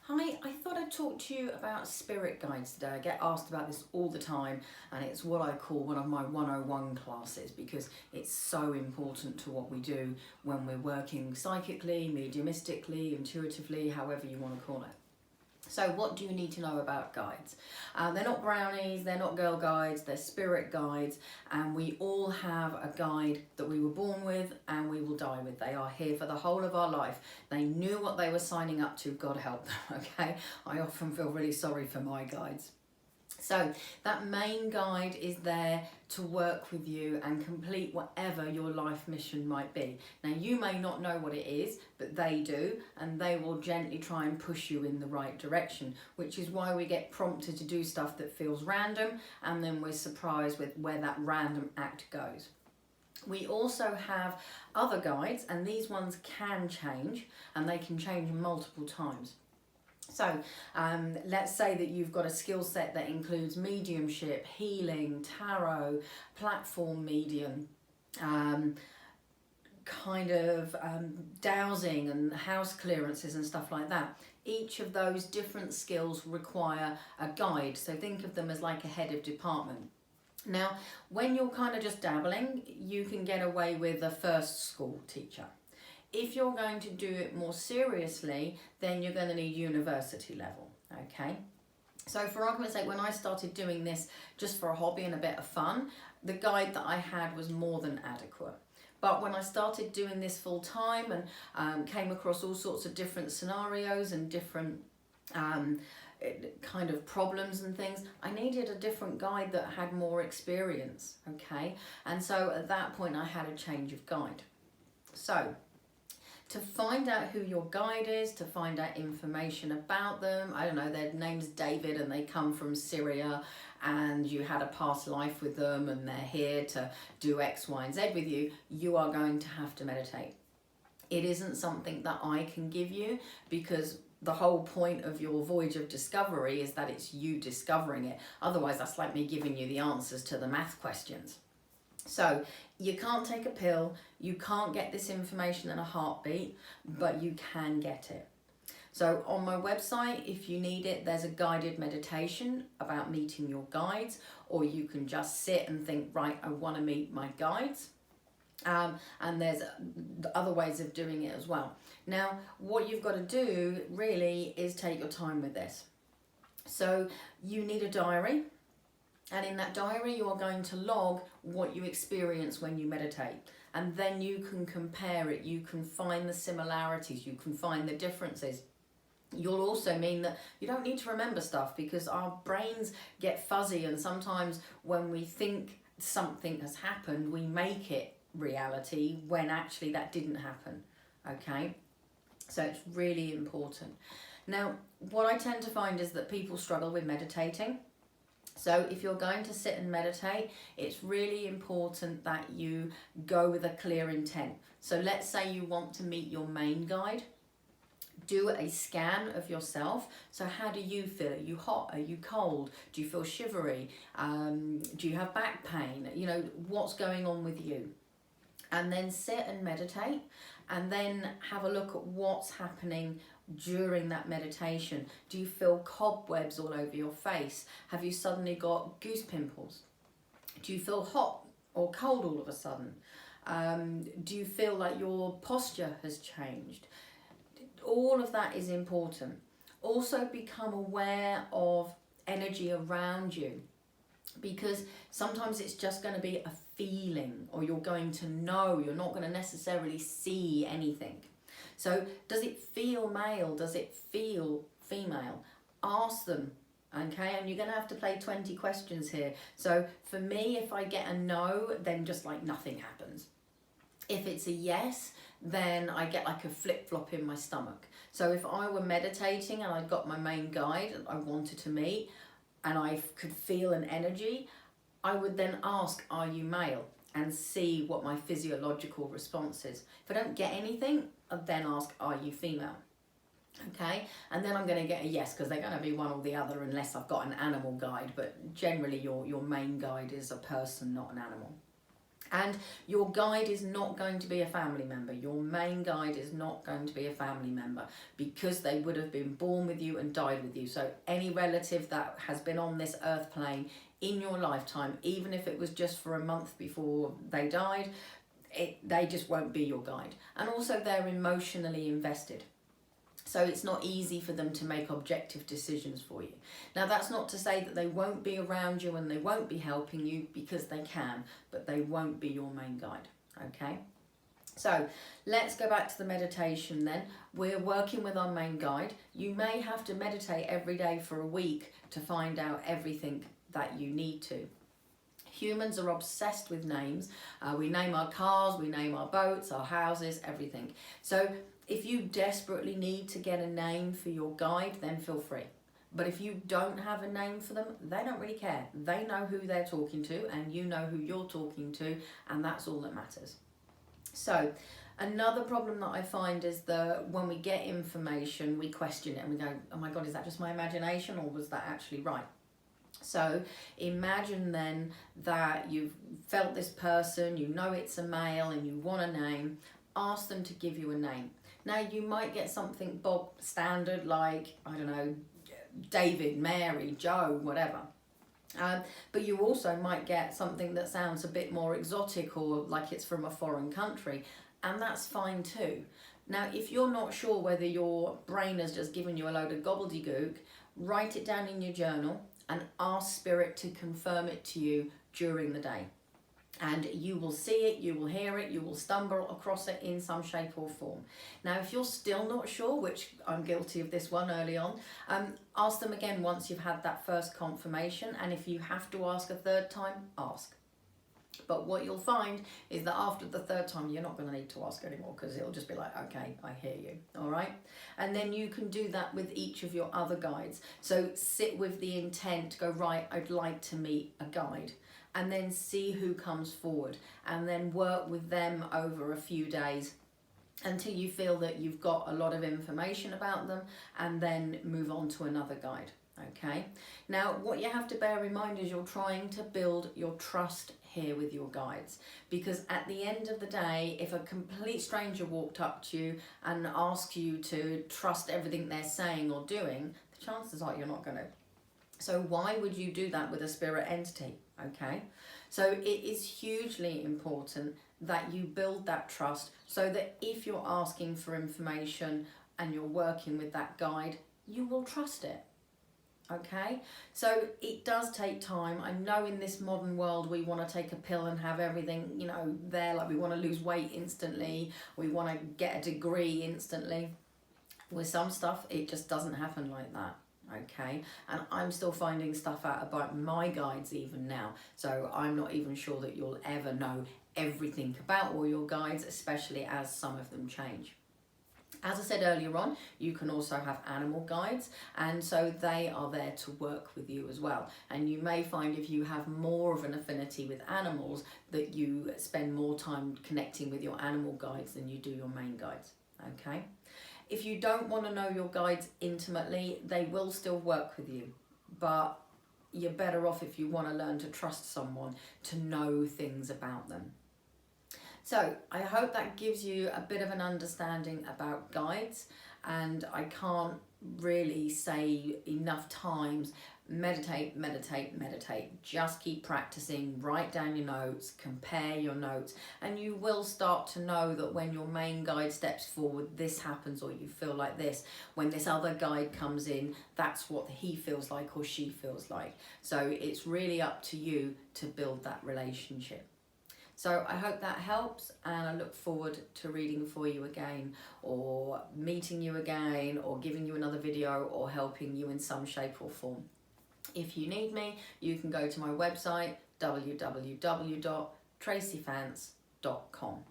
Hi, I thought I'd talk to you about spirit guides today. I get asked about this all the time, and it's what I call one of my 101 classes because it's so important to what we do when we're working psychically, mediumistically, intuitively, however you want to call it. So what do you need to know about guides? They're not brownies, they're not girl guides, they're spirit guides, and we all have a guide that we were born with and we will die with. They are here for the whole of our life. They knew what they were signing up to, God help them, okay? I often feel really sorry for my guides. So that main guide is there to work with you and complete whatever your life mission might be. Now you may not know what it is, but they do, and they will gently try and push you in the right direction, which is why we get prompted to do stuff that feels random, and then we're surprised with where that random act goes. We also have other guides, and these ones can change, and they can change multiple times. So let's say that you've got a skill set that includes mediumship, healing, tarot, platform medium, dowsing and house clearances and stuff like that. Each of those different skills require a guide. So think of them as like a head of department. Now, when you're kind of just dabbling, you can get away with a first school teacher. If you're going to do it more seriously, then you're going to need university level, okay? So for argument's sake, when I started doing this just for a hobby and a bit of fun, the guide that I had was more than adequate. But when I started doing this full time and came across all sorts of different scenarios and different kind of problems and things, I needed a different guide that had more experience, okay? And so at that point I had a change of guide. So to find out who your guide is, to find out information about them, I don't know, their name's David and they come from Syria and you had a past life with them and they're here to do X, Y, and Z with you, you are going to have to meditate. It isn't something that I can give you because the whole point of your voyage of discovery is that it's you discovering it. Otherwise, that's like me giving you the answers to the math questions. So you can't take a pill, you can't get this information in a heartbeat, but you can get it. So on my website, if you need it, there's a guided meditation about meeting your guides, or you can just sit and think, right, I want to meet my guides. And there's other ways of doing it as well. Now, what you've got to do really is take your time with this. So you need a diary. And in that diary, you are going to log what you experience when you meditate. And then you can compare it. You can find the similarities. You can find the differences. You'll also mean that you don't need to remember stuff because our brains get fuzzy. And sometimes when we think something has happened, we make it reality when actually that didn't happen. Okay? So it's really important. Now, what I tend to find is that people struggle with meditating. So if you're going to sit and meditate, it's really important that you go with a clear intent. So let's say you want to meet your main guide. Do a scan of yourself. So how do you feel? Are you hot? Are you cold? Do you feel shivery? Do you have back pain? You know, what's going on with you? And then sit and meditate and then have a look at what's happening during that meditation. Do you feel cobwebs all over your face? Have you suddenly got goose pimples? Do you feel hot or cold all of a sudden? Do you feel like your posture has changed? All of that is important. Also become aware of energy around you, because sometimes it's just going to be a feeling, or you're going to know, you're not going to necessarily see anything. So does it feel male? Does it feel female? Ask them, okay? And you're going to have to play 20 questions here. So for me, if I get a no, then just like nothing happens. If it's a yes, then I get like a flip-flop in my stomach. So if I were meditating and I'd got my main guide I wanted to meet and I could feel an energy, I would then ask, are you male? And see what my physiological response is. If I don't get anything, I'd then ask, are you female? Okay, and then I'm going to get a yes, because they're going to be one or the other unless I've got an animal guide, but generally your main guide is a person, not an animal. And your guide is not going to be a family member. Your main guide is not going to be a family member, because they would have been born with you and died with you. So any relative that has been on this earth plane in your lifetime, even if it was just for a month before they died, they just won't be your guide. And also they're emotionally invested. So it's not easy for them to make objective decisions for you. Now, that's not to say that they won't be around you and they won't be helping you, because they can, but they won't be your main guide, okay? So let's go back to the meditation then. We're working with our main guide. You may have to meditate every day for a week to find out everything that you need to. Humans are obsessed with names. We name our cars, we name our boats, our houses, everything. So if you desperately need to get a name for your guide, then feel free. But if you don't have a name for them, they don't really care. They know who they're talking to, and you know who you're talking to, and that's all that matters. So another problem that I find is that when we get information, we question it and we go, oh my God, is that just my imagination, or was that actually right? So imagine then that you've felt this person, you know it's a male and you want a name. Ask them to give you a name. Now, you might get something bog standard like, I don't know, David, Mary, Joe, whatever. But you also might get something that sounds a bit more exotic, or like it's from a foreign country, and that's fine too. Now, if you're not sure whether your brain has just given you a load of gobbledygook, write it down in your journal and ask Spirit to confirm it to you during the day. And you will see it, you will hear it, you will stumble across it in some shape or form. Now, if you're still not sure, which I'm guilty of this one early on, ask them again once you've had that first confirmation. And if you have to ask a third time, ask. But what you'll find is that after the third time, you're not going to need to ask anymore, because it'll just be like, okay, I hear you, all right? And then you can do that with each of your other guides. So sit with the intent, go, right, I'd like to meet a guide. And then see who comes forward, and then work with them over a few days until you feel that you've got a lot of information about them, and then move on to another guide, okay? Now, what you have to bear in mind is you're trying to build your trust here with your guides, because at the end of the day, if a complete stranger walked up to you and asked you to trust everything they're saying or doing, the chances are you're not going to. So why would you do that with a spirit entity? Okay, so it is hugely important that you build that trust, so that if you're asking for information and you're working with that guide, you will trust it. Okay, so it does take time. I know in this modern world we want to take a pill and have everything, you know, there, like we want to lose weight instantly, we want to get a degree instantly. With some stuff, it just doesn't happen like that. Okay, and I'm still finding stuff out about my guides even now, so I'm not even sure that you'll ever know everything about all your guides, especially as some of them change. As I said earlier on, you can also have animal guides, and so they are there to work with you as well. And you may find if you have more of an affinity with animals, that you spend more time connecting with your animal guides than you do your main guides. Okay. If you don't want to know your guides intimately, they will still work with you, but you're better off if you want to learn to trust someone to know things about them. So I hope that gives you a bit of an understanding about guides, and I can't really say enough times, meditate, meditate, meditate. Just keep practicing, write down your notes, compare your notes, and you will start to know that when your main guide steps forward, this happens, or you feel like this. When this other guide comes in, that's what he feels like or she feels like. So it's really up to you to build that relationship. So I hope that helps, and I look forward to reading for you again, or meeting you again, or giving you another video, or helping you in some shape or form. If you need me, you can go to my website, www.tracyfance.com.